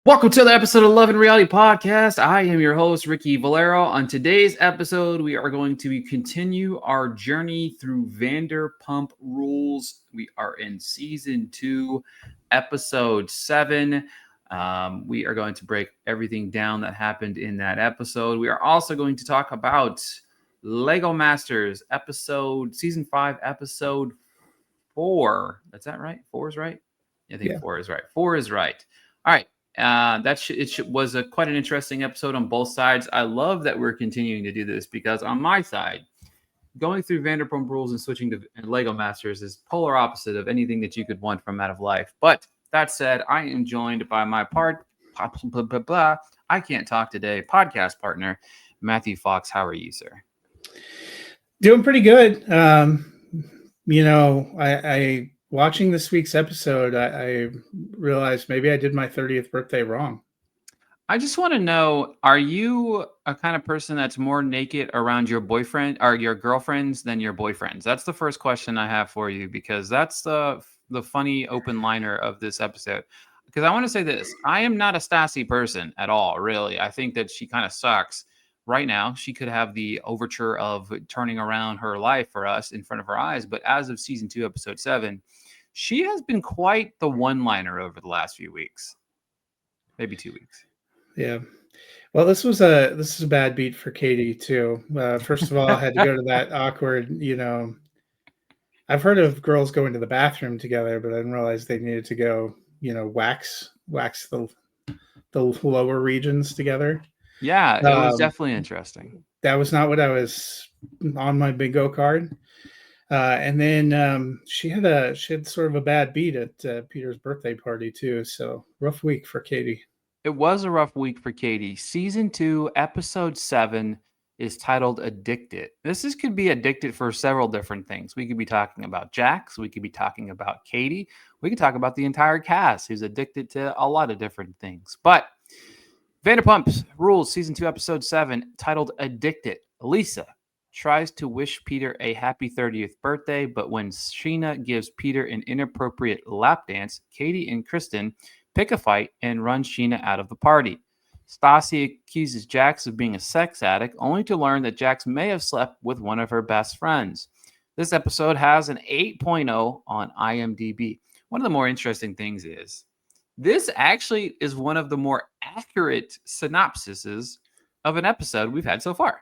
Welcome to the episode of Love and Reality Podcast. I am your host, Ricky Valero. On today's episode, we are going to continue our journey through Vanderpump Rules. We are in season 2, episode 7. We are going to break everything down that happened in that episode. We are also going to talk about Lego Masters season 5, episode 4. Is that right? 4 is right? I think 4 is right. 4 is right. All right. Was quite an interesting episode on both sides. I love that we're continuing to do this because on my side, going through Vanderpump Rules and switching to Lego Masters is polar opposite of anything that you could want from out of life. But that said, I am joined by my I can't talk today, podcast partner, Matthew Fox. How are you, sir? Doing pretty good. I watching this week's episode, I realized maybe I did my 30th birthday wrong. I just want to know, are you a kind of person that's more naked around your boyfriend or your girlfriends than your boyfriends? That's the first question I have for you, because that's the funny open liner of this episode. Because I want to say this, I am not a Stassi person at all, really. I think that she kind of sucks. Right now, she could have the overture of turning around her life for us in front of her eyes. But as of season 2, episode 7, she has been quite the one-liner over the last few weeks. Maybe 2 weeks. Yeah. Well, this is a bad beat for Katie too. First of all, I had to go to that awkward, I've heard of girls going to the bathroom together, but I didn't realize they needed to go, wax the lower regions together. Yeah, it was definitely interesting. That was not what I was on my bingo card. And then she had sort of a bad beat at Peter's birthday party too. So rough week for Katie. It was a rough week for Katie. Season 2, episode 7 is titled Addicted. Could be addicted for several different things. We could be talking about Jax. We could be talking about Katie. We could talk about the entire cast who's addicted to a lot of different things. But Vanderpump Rules, season 2, episode 7, titled Addicted. Lisa tries to wish Peter a happy 30th birthday, but when Sheena gives Peter an inappropriate lap dance, Katie and Kristen pick a fight and run Sheena out of the party. Stassi accuses Jax of being a sex addict, only to learn that Jax may have slept with one of her best friends. This episode has an 8.0 on IMDb. One of the more interesting things is, this actually is one of the more accurate synopsises of an episode we've had so far.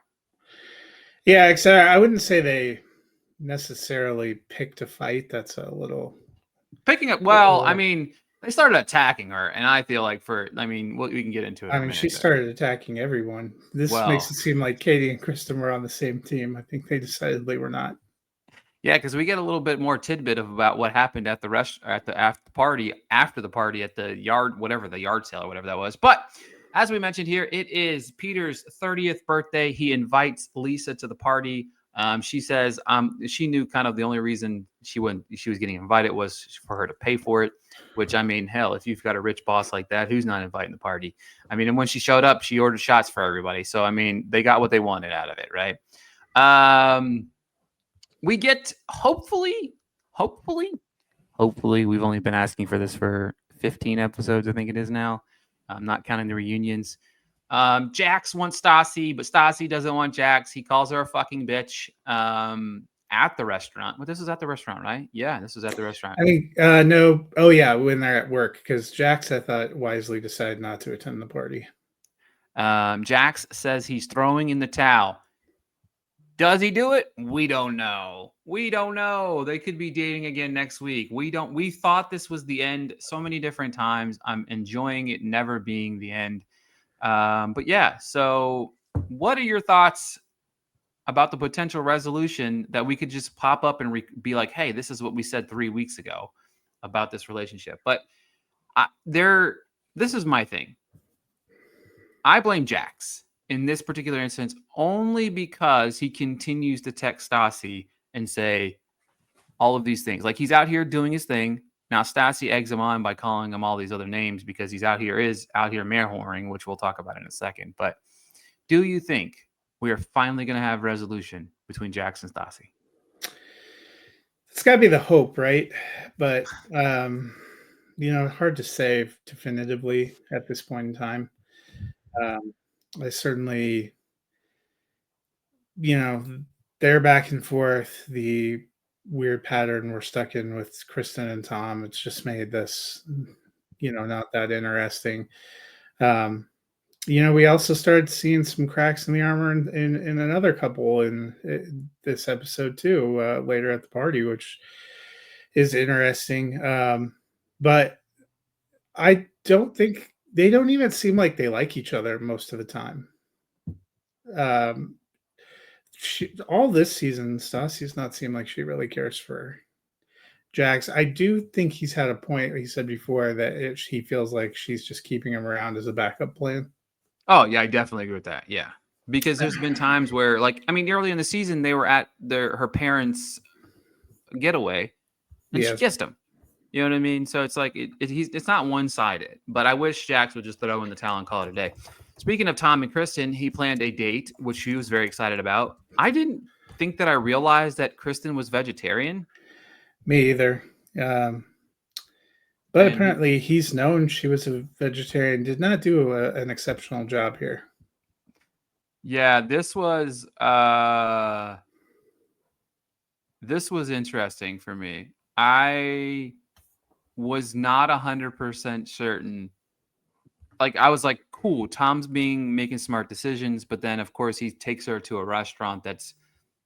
Yeah, except I wouldn't say they necessarily picked a fight. That's a little... Picking up, well, I mean... They started attacking her, and I feel like we can get into it. She started attacking everyone. This makes it seem like Katie and Kristen were on the same team. I think they decided they were not. Yeah, because we get a little bit more tidbit about what happened at the after the party at the yard, the yard sale or whatever that was. But as we mentioned here, it is Peter's 30th birthday. He invites Lisa to the party. She says she knew kind of the only reason she was getting invited was for her to pay for it, which, I mean, hell, if you've got a rich boss like that, who's not inviting the party? I mean, and when she showed up, she ordered shots for everybody. So, I mean, they got what they wanted out of it, right? We get, hopefully, we've only been asking for this for 15 episodes, I think it is now. I'm not counting the reunions. Jax wants Stassi, but Stassi doesn't want Jax. He calls her a fucking bitch at the restaurant. Well, this is at the restaurant, right? Yeah, this is at the restaurant. I think, no. Oh, yeah, when they're at work, because Jax, I thought, wisely decided not to attend the party. Jax says he's throwing in the towel. Does he do it? We don't know. They could be dating again next week. We thought this was the end so many different times. I'm enjoying it never being the end. But yeah, so what are your thoughts about the potential resolution that we could just pop up and be like, hey, this is what we said 3 weeks ago about this relationship? But this is my thing. I blame Jax in this particular instance only because he continues to text Stassi and say all of these things. Like, he's out here doing his thing. Now, Stassi eggs him on by calling him all these other names because he's out here mare whoring, which we'll talk about in a second. But do you think we are finally going to have resolution between Jax and Stassi? It's got to be the hope, right? But hard to say definitively at this point in time. Um, I certainly, you know, their back and forth, the weird pattern we're stuck in with Kristen and Tom, it's just made this, not that interesting. Um, we also started seeing some cracks in the armor in another couple in this episode too, later at the party, which is interesting. But I don't think they don't even seem like they like each other most of the time. Um, all this season, Stassi's not seem like she really cares for Jax. I do think he's had a point. He said before that he feels like she's just keeping him around as a backup plan. Oh yeah, I definitely agree with that. Yeah, because there's been times where, like, I mean, early in the season, they were at her parents' getaway, and she Yes, kissed him. You know what I mean? So it's like it's not one sided. But I wish Jax would just throw in the towel and call it a day. Speaking of Tom and Kristen, he planned a date, which she was very excited about. I didn't think that I realized that Kristen was vegetarian, me either. Um, but and apparently, he's known she was a vegetarian. Did not do an exceptional job here. yeah, this was interesting for me. I was not 100% certain. Like, I was like, cool, Tom's making smart decisions, but then of course he takes her to a restaurant that's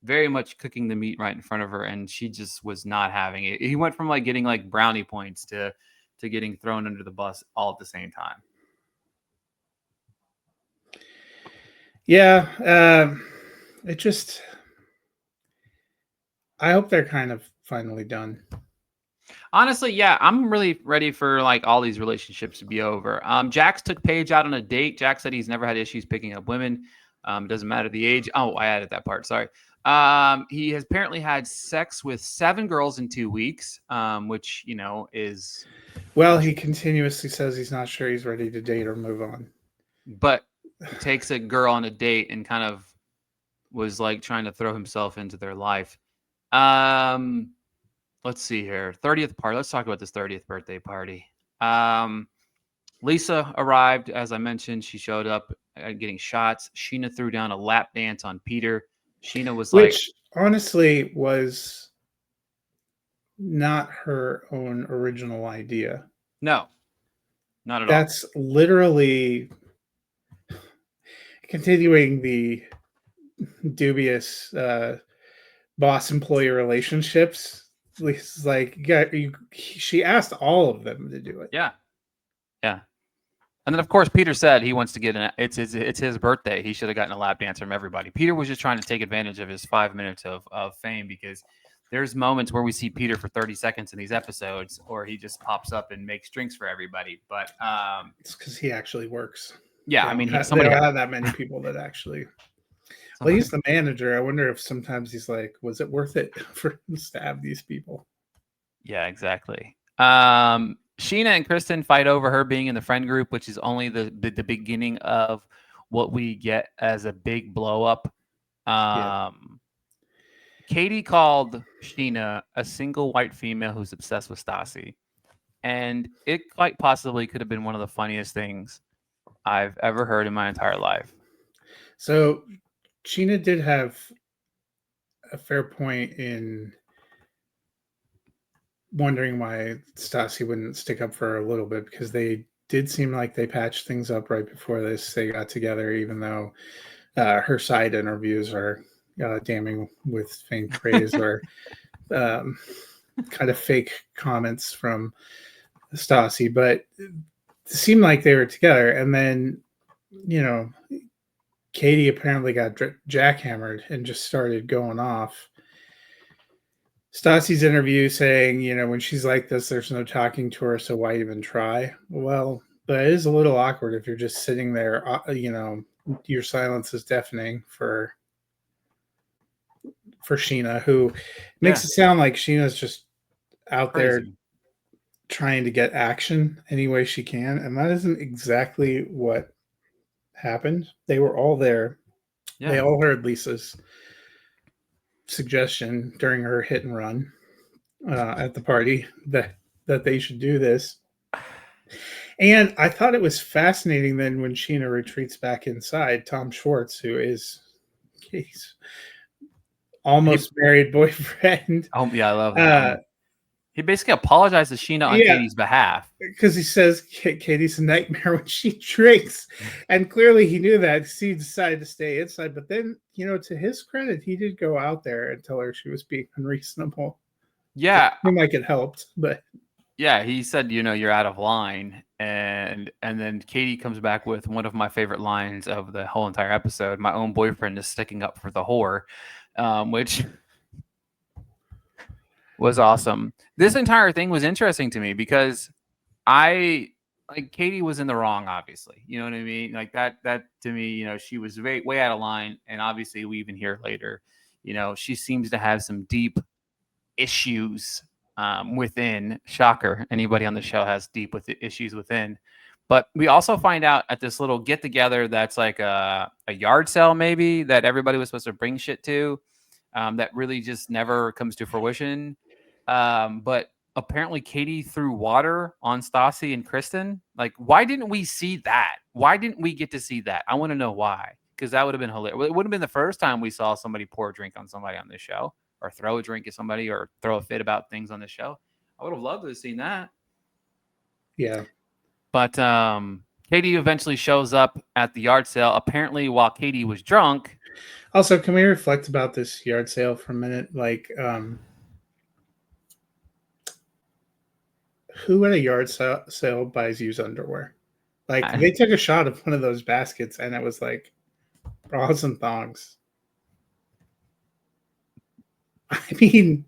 very much cooking the meat right in front of her, and she just was not having it. He went from like getting like brownie points to getting thrown under the bus all at the same time. Yeah, it just. I hope they're kind of finally done. Honestly, yeah, I'm really ready for like all these relationships to be over. Jax took Paige out on a date. Jax said he's never had issues picking up women. Doesn't matter the age. Oh, I added that part. Sorry. He has apparently had sex with 7 girls in 2 weeks, which is Well, which, he continuously says he's not sure he's ready to date or move on. but he takes a girl on a date and kind of was like trying to throw himself into their life. Um, let's see here. 30th party. Let's talk about this 30th birthday party. Um, Lisa arrived, as I mentioned. She showed up getting shots. Sheena threw down a lap dance on Peter. Sheena was like, Which honestly was not her own original idea. no, not at all. That's literally continuing the dubious boss employee relationships. It's like she asked all of them to do it. Yeah. Yeah. And then, of course, Peter said he wants to get an. It's his birthday. He should have gotten a lap dance from everybody. Peter was just trying to take advantage of his 5 minutes of fame, because there's moments where we see Peter for 30 seconds in these episodes, or he just pops up and makes drinks for everybody. But It's because he actually works. yeah, They I don't mean, they somebody don't had have that many people that actually. Well, somebody. he's the manager. I wonder if sometimes he's like, was it worth it for him to stab these people? Yeah, exactly. Sheena and Kristen fight over her being in the friend group, which is only the beginning of what we get as a big blow up. Yeah. Um, Katie called Sheena a single white female who's obsessed with Stassi. And it quite possibly could have been one of the funniest things I've ever heard in my entire life. So Sheena did have a fair point in wondering why Stassi wouldn't stick up for her a little bit, because they did seem like they patched things up right before this. They got together, even though her side interviews are damning with faint praise or um, kind of fake comments from Stassi. But it seemed like they were together. And then, you know, Katie apparently got jackhammered and just started going off. Stassi's interview saying, when she's like this, there's no talking to her, so why even try? Well, but it is a little awkward if you're just sitting there, your silence is deafening for Sheena, who Yeah, makes it sound like Sheena's just out there crazy. trying to get action any way she can, and that isn't exactly what happened. They were all there. They Yeah. all heard Lisa's suggestion during her hit and run at the party that they should do this. And I thought it was fascinating then when Sheena retreats back inside, Tom Schwartz, who is Katie's He, almost married boyfriend. oh yeah, I love that. Uh, He basically apologized to Sheena on yeah, Katie's behalf. because he says Katie's a nightmare when she drinks, and clearly he knew that. So he decided to stay inside. But then, to his credit, he did go out there and tell her she was being unreasonable. Yeah, Seemed like it helped, but yeah, he said, you're out of line, and then Katie comes back with one of my favorite lines of the whole entire episode. My own boyfriend is sticking up for the whore, which was awesome. This entire thing was interesting to me because I like Katie was in the wrong, obviously. You know what I mean? Like that to me, she was way out of line, and obviously we even hear later, she seems to have some deep issues within. Shocker. Anybody on the show has deep with issues within. But we also find out at this little get together that's like a yard sale, maybe that everybody was supposed to bring shit to, that really just never comes to fruition. But apparently, Katie threw water on Stassi and Kristen. Like, why didn't we see that? Why didn't we get to see that? I want to know why, because that would have been hilarious. It would have been the first time we saw somebody pour a drink on somebody on this show, or throw a drink at somebody, or throw a fit about things on the show. I would have loved to have seen that. yeah. But Katie eventually shows up at the yard sale. Apparently, while Katie was drunk. Also, can we reflect about this yard sale for a minute? Like, who at a yard sale buys used underwear? Like, they took a shot of one of those baskets, and it was like bras and thongs. I mean,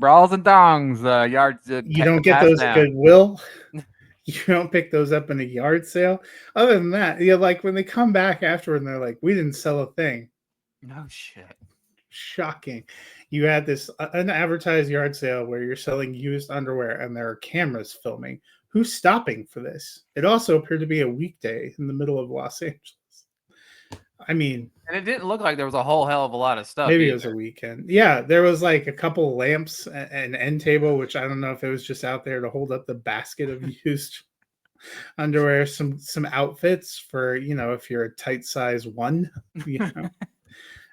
Brawls and thongs, yards. you don't get those at Goodwill. You don't pick those up in a yard sale. Other than that, like when they come back afterward and they're like, "We didn't sell a thing." No shit. Shocking. You had this unadvertised yard sale where you're selling used underwear and there are cameras filming. Who's stopping for this? It also appeared to be a weekday in the middle of Los Angeles. I mean, and it didn't look like there was a whole hell of a lot of stuff. Maybe either. It was a weekend. Yeah, there was like a couple lamps, an end table, which I don't know if it was just out there to hold up the basket of used underwear, some outfits for if you're a tight size one.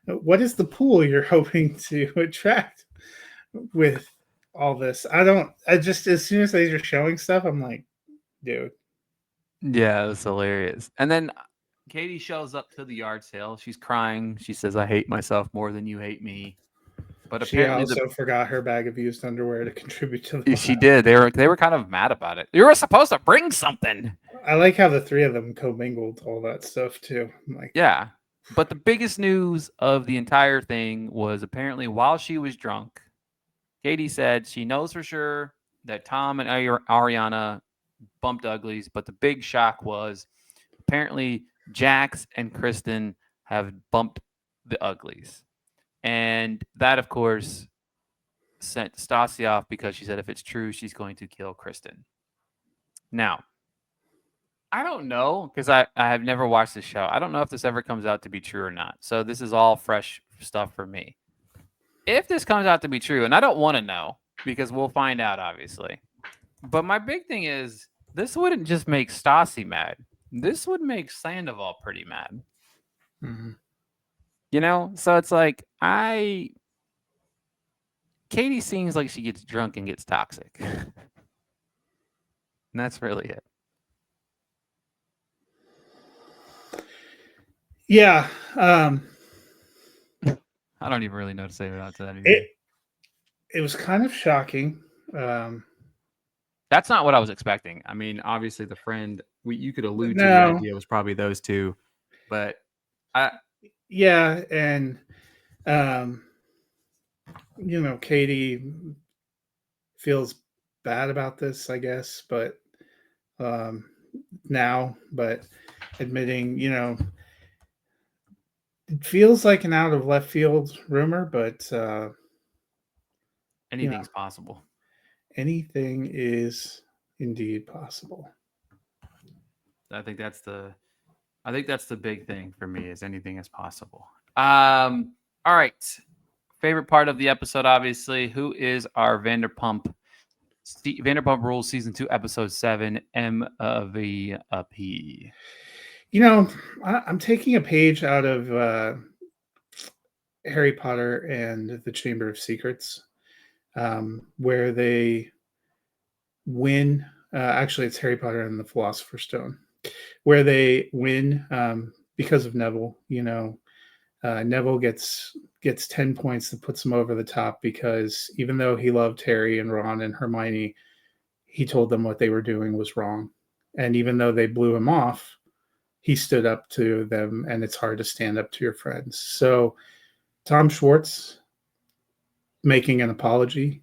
What is the pool you're hoping to attract with all this? I just, as soon as they are showing stuff, I'm like, dude. Yeah, it was hilarious. And then Katie shows up to the yard sale. She's crying. She says, "I hate myself more than you hate me." But She apparently, also forgot her bag of used underwear to contribute to the she did. They were kind of mad about it. You were supposed to bring something. I like how the three of them commingled all that stuff too. I'm like, Yeah. But the biggest news of the entire thing was apparently while she was drunk, Katie said she knows for sure that Tom and Ariana bumped uglies, but the big shock was apparently Jax and Kristen have bumped the uglies. And that, of course, sent Stassi off because she said if it's true, she's going to kill Kristen. Now, I don't know because I have never watched this show. I don't know if this ever comes out to be true or not. So this is all fresh stuff for me. If this comes out to be true, and I don't want to know because we'll find out, obviously. But my big thing is this wouldn't just make Stassi mad. This would make Sandoval pretty mad. mm-hmm. So it's like Katie seems like she gets drunk and gets toxic. And that's really it. Yeah. I don't even really know to say about that. It was kind of shocking. That's not what I was expecting. I mean, obviously, the friend you could allude to the idea was probably those two, but yeah, and Katie feels bad about this, I guess, but now, but admitting, it feels like an out of left field rumor, but anything's possible. Anything is indeed possible. I think that's the big thing for me is anything is possible. All right. Favorite part of the episode, obviously. Who is our Vanderpump Vanderpump Rules season 2, episode 7, MVP. You know, I'm taking a page out of Harry Potter and the Chamber of Secrets, where they win. Actually, it's Harry Potter and the Philosopher's Stone, where they win because of Neville. Neville gets 10 points that puts him over the top because even though he loved Harry and Ron and Hermione, he told them what they were doing was wrong. And even though they blew him off, he stood up to them, and it's hard to stand up to your friends. So Tom Schwartz making an apology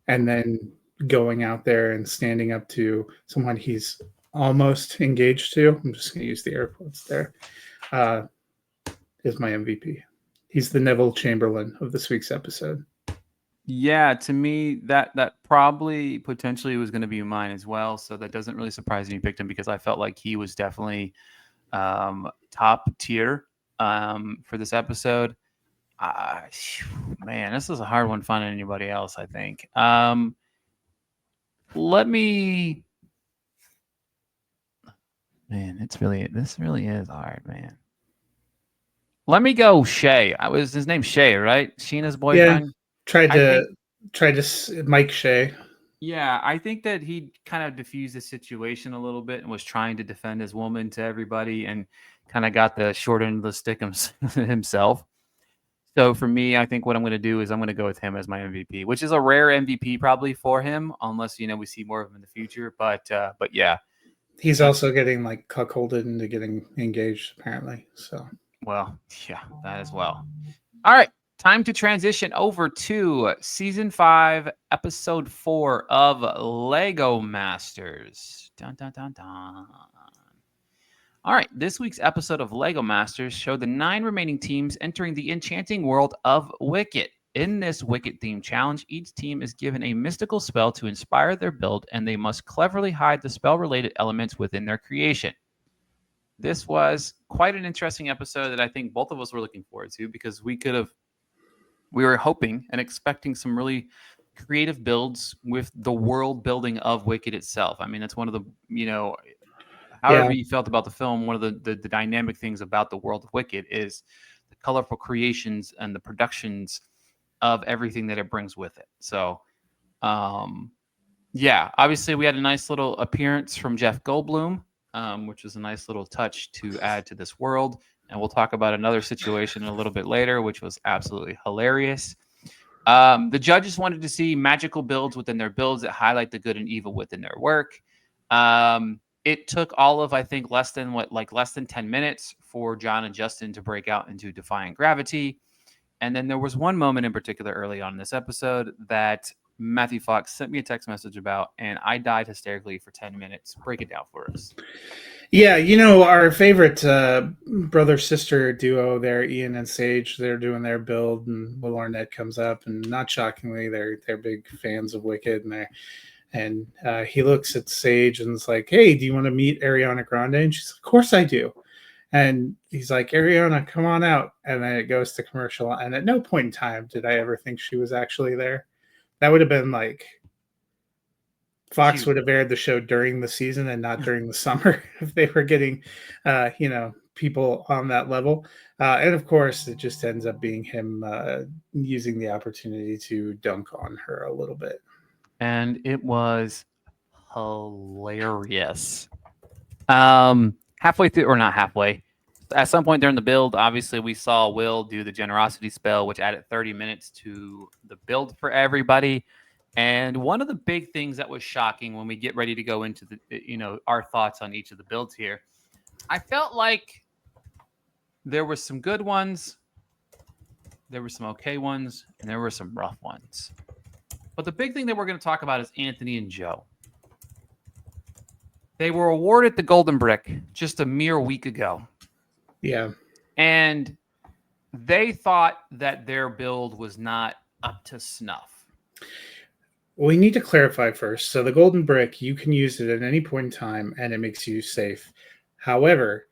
and then going out there and standing up to someone he's almost engaged to, I'm just going to use the air quotes there, is my MVP. He's the Neville Chamberlain of this week's episode. Yeah, to me, that probably potentially was going to be mine as well. So that doesn't really surprise me you picked him because I felt like he was definitely top tier for this episode. Man, this is a hard one finding anybody else, I think. Let me. Man, this really is hard, man. Let me go Shay. His name's Shay, right? Sheena's boyfriend. Yeah, tried to Mike Shea. Yeah, I think that he kind of diffused the situation a little bit and was trying to defend his woman to everybody and kind of got the short end of the stick himself. So for me, I think what I'm going to do is I'm going to go with him as my MVP, which is a rare MVP probably for him, unless we see more of him in the future. But yeah, he's also getting like cuckolded into getting engaged apparently. So well, yeah, that as well. All right, time to transition over to season 5, episode 4 of Lego Masters. Dun dun dun dun. All right, this week's episode of Lego Masters showed the 9 remaining teams entering the enchanting world of Wicket. In this Wicket-themed challenge, each team is given a mystical spell to inspire their build, and they must cleverly hide the spell-related elements within their creation. This was quite an interesting episode that I think both of us were looking forward to because we were hoping and expecting some really creative builds with the world building of Wicket itself. I mean, that's one of the, however you felt about the film, one of the dynamic things about the world of Wicked is the colorful creations and the productions of everything that it brings with it. So, yeah, obviously we had a nice little appearance from Jeff Goldblum, which was a nice little touch to add to this world. And we'll talk about another situation a little bit later, which was absolutely hilarious. The judges wanted to see magical builds within their builds that highlight the good and evil within their work. It took all of, I think, less than 10 minutes for John and Justin to break out into Defying Gravity. And then there was one moment in particular early on in this episode that Matthew Fox sent me a text message about, and I died hysterically for 10 minutes. Break it down for us. Yeah, our favorite brother-sister duo there, Ian and Sage, they're doing their build, and Will Arnett comes up, and not shockingly, they're big fans of Wicked, and he looks at Sage and is like, "Hey, do you want to meet Ariana Grande?" And she's like, "Of course I do." And he's like, "Ariana, come on out." And then it goes to commercial, and at no point in time did I ever think she was actually there. That would have been like Fox would have aired the show during the season and not during the summer if they were getting, people on that level. And of course, it just ends up being him using the opportunity to dunk on her a little bit. And it was hilarious. Halfway through, or not halfway, at some point during the build, obviously we saw Will do the generosity spell, which added 30 minutes to the build for everybody. And one of the big things that was shocking when we get ready to go into our thoughts on each of the builds here, I felt like there were some good ones, there were some okay ones, and there were some rough ones. But the big thing that we're going to talk about is Anthony and Joe. They were awarded the Golden Brick just a mere week ago. Yeah. And they thought that their build was not up to snuff. We need to clarify first. So the Golden Brick, you can use it at any point in time, and it makes you safe. However,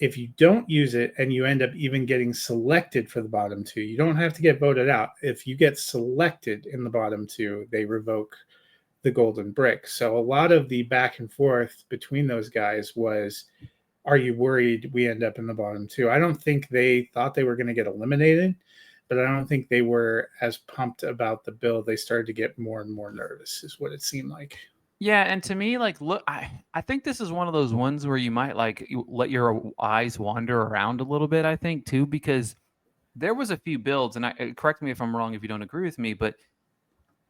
if you don't use it and you end up even getting selected for the bottom 2, you don't have to get voted out. If you get selected in the bottom 2, they revoke the golden brick. So a lot of the back and forth between those guys was, are you worried we end up in the bottom two? I don't think they thought they were going to get eliminated, but I don't think they were as pumped about the build. They started to get more and more nervous, is what it seemed like. Yeah, and to me, like, look, I think this is one of those ones where you might like let your eyes wander around a little bit. I think too, because there was a few builds, and correct me if I'm wrong if you don't agree with me, but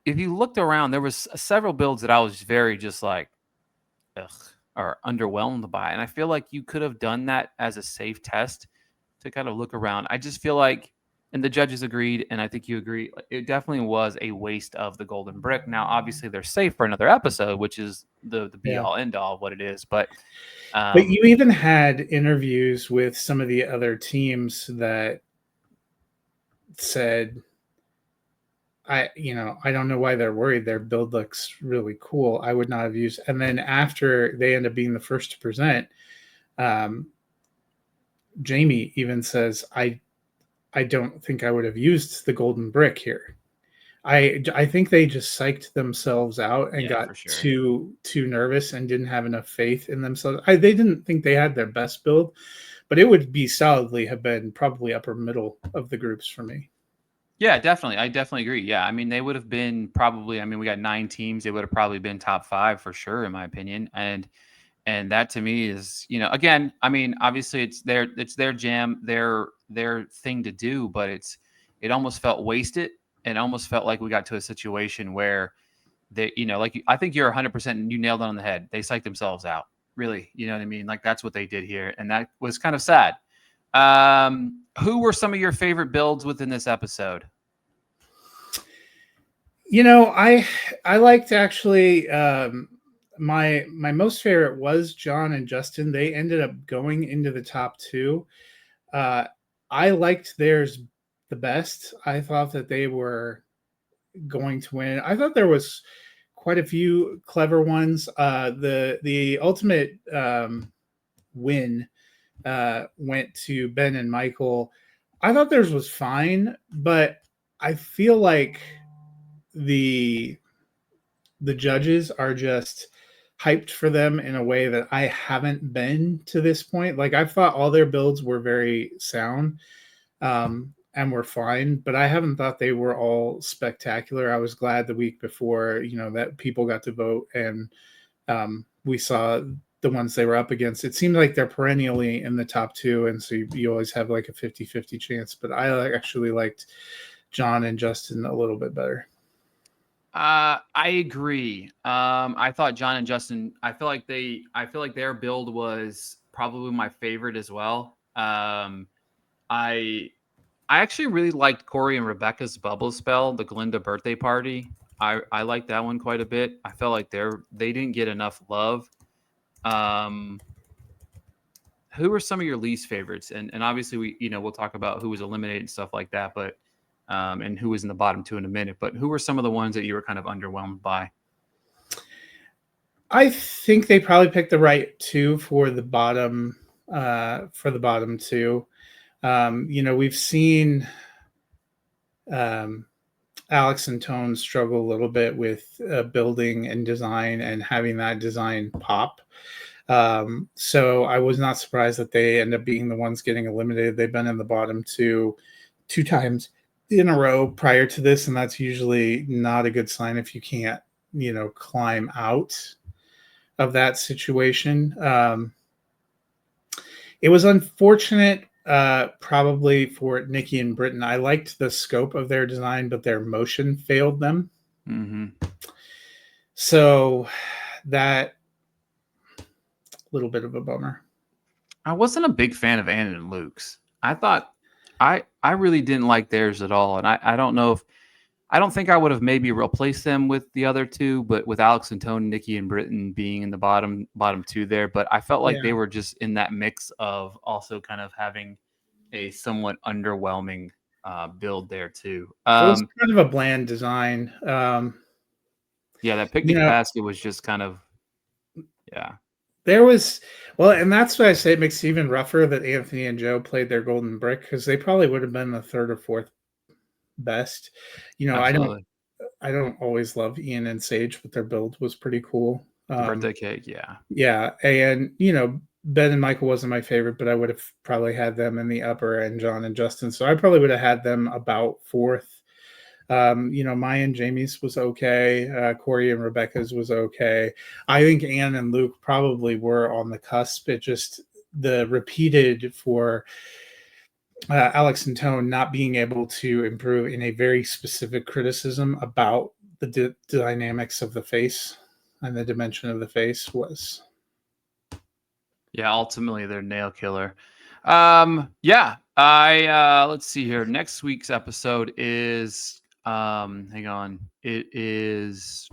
if you looked around, there was several builds that I was very just like, ugh, or underwhelmed by, and I feel like you could have done that as a safe test to kind of look around. I just feel like, and the judges agreed, and I think you agree, it definitely was a waste of the golden brick. Now, obviously, they're safe for another episode, which is the be Yeah. all end all of what it is. But But you even had interviews with some of the other teams that said, I don't know why they're worried. Their build looks really cool. I would not have used. And then after they end up being the first to present, um, Jamie even says, I don't think I would have used the golden brick here. I think they just psyched themselves out and yeah, got for sure. too nervous and didn't have enough faith in themselves. They didn't think they had their best build, but it would be solidly have been probably upper middle of the groups for me. Yeah, definitely. I definitely agree. Yeah, I mean, they would have been probably. I mean, we got 9 teams. They would have probably been top five for sure, in my opinion. And that to me is, again, I mean, obviously it's their jam, their thing to do, but it almost felt wasted, and almost felt like we got to a situation where they, like, I think you're 100%, you nailed it on the head. They psyched themselves out, really. You know what I mean? Like, that's what they did here, and that was kind of sad. Who were some of your favorite builds within this episode? I liked actually, my most favorite was John and Justin. They ended up going into the top two. Uh, I liked theirs the best. I thought that they were going to win. I thought there was quite a few clever ones. The ultimate win went to Ben and Michael. I thought theirs was fine, but I feel like the the judges are just hyped for them in a way that I haven't been to this point. Like, I thought all their builds were very sound, and were fine, but I haven't thought they were all spectacular. I was glad the week before, that people got to vote, and we saw the ones they were up against. It seemed like they're perennially in the top two, and so you always have like a 50-50 chance. But I actually liked John and Justin a little bit better. I agree. I thought John and Justin. I feel like their build was probably my favorite as well. I I actually really liked Corey and Rebecca's bubble spell, the Glinda birthday party. I liked that one quite a bit. I felt like they didn't get enough love. Um, who were some of your least favorites? And obviously we'll talk about who was eliminated and stuff like that, but and who was in the bottom two in a minute. But who were some of the ones that you were kind of underwhelmed by? I think they probably picked the right two for the bottom, two. We've seen um, Alex and Tone struggle a little bit with building and design and having that design pop. So I was not surprised that they end up being the ones getting eliminated. They've been in the bottom two times in a row prior to this, and that's usually not a good sign if you can't, climb out of that situation. It was unfortunate, probably for Nikki and Britton. I liked the scope of their design, but their motion failed them. Mm-hmm. So that little bit of a bummer. I wasn't a big fan of Anna and Luke's. I thought I really didn't like theirs at all, and I don't know if I don't think I would have maybe replaced them with the other two, but with Alex and Tone, Nikki and Britton being in the bottom two there. But I felt like Yeah. they were just in that mix of also kind of having a somewhat underwhelming build there too. It was kind of a bland design. Yeah, that You picnic know, basket was just kind of, yeah. there was, well, and that's why I say it makes it even rougher that Anthony and Joe played their golden brick, because they probably would have been the third or fourth best. I don't Absolutely. I don't always love Ian and Sage, but their build was pretty cool. The birthday cake, yeah. Yeah, and Ben and Michael wasn't my favorite, but I would have probably had them in the upper, and John and Justin. So I probably would have had them about fourth. Maya and Jamie's was okay. Corey and Rebecca's was okay. I think Anne and Luke probably were on the cusp. It just the repeated for Alex and Tone not being able to improve in a very specific criticism about the dynamics of the face and the dimension of the face was. Yeah, ultimately they're nail killer. Yeah, let's see here. Next week's episode is hang on. It is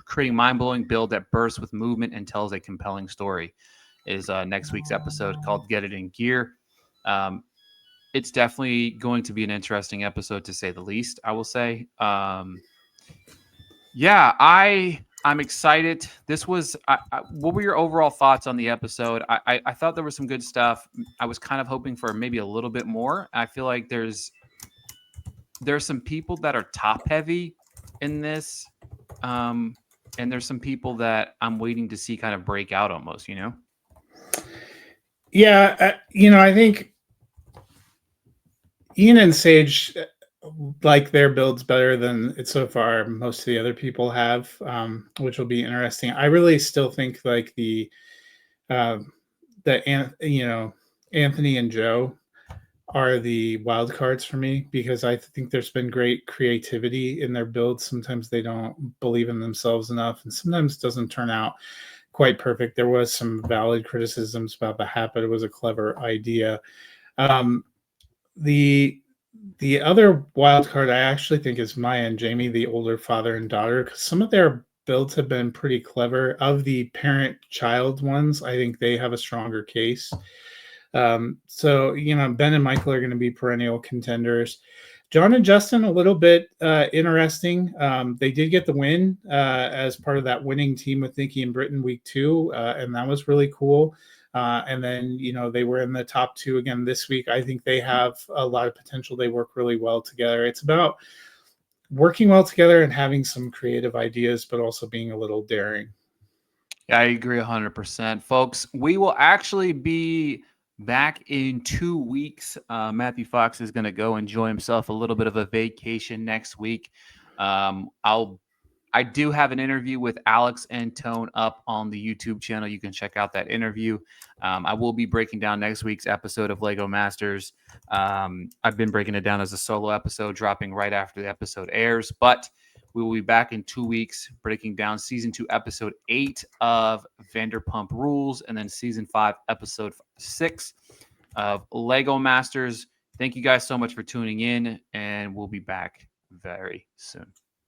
creating mind-blowing build that bursts with movement and tells a compelling story. Is next week's episode called Get It in Gear. It's definitely going to be an interesting episode to say the least, I will say. Yeah, I'm excited. This was. What were your overall thoughts on the episode? I thought there was some good stuff. I was kind of hoping for maybe a little bit more. I feel like there's some people that are top heavy in this, and there's some people that I'm waiting to see kind of break out almost. Yeah, I think Ian and Sage like their builds better than it so far most of the other people have, which will be interesting. I really still think like the Anthony and Joe are the wild cards for me because I think there's been great creativity in their builds. Sometimes they don't believe in themselves enough, and sometimes it doesn't turn out quite perfect. There was some valid criticisms about the hat, but it was a clever idea. The other wild card I actually think is Maya and Jamie, the older father and daughter, because some of their builds have been pretty clever. Of the parent-child ones, I think they have a stronger case. So Ben and Michael are going to be perennial contenders. John and Justin, a little bit interesting. They did get the win as part of that winning team with Nikki and Britain week 2, and that was really cool. And then, they were in the top 2 again this week. I think they have a lot of potential. They work really well together. It's about working well together and having some creative ideas, but also being a little daring. Yeah, I agree 100%. Folks, we will actually be back in 2 weeks. Matthew Fox is going to go enjoy himself a little bit of a vacation next week. I do have an interview with Alex and Tone up on the YouTube channel. You can check out that interview. I will be breaking down next week's episode of Lego Masters. I've been breaking it down as a solo episode, dropping right after the episode airs, but we will be back in 2 weeks breaking down season 2, episode 8 of Vanderpump Rules, and then season 5, episode 6 of Lego Masters. Thank you guys so much for tuning in, and we'll be back very soon.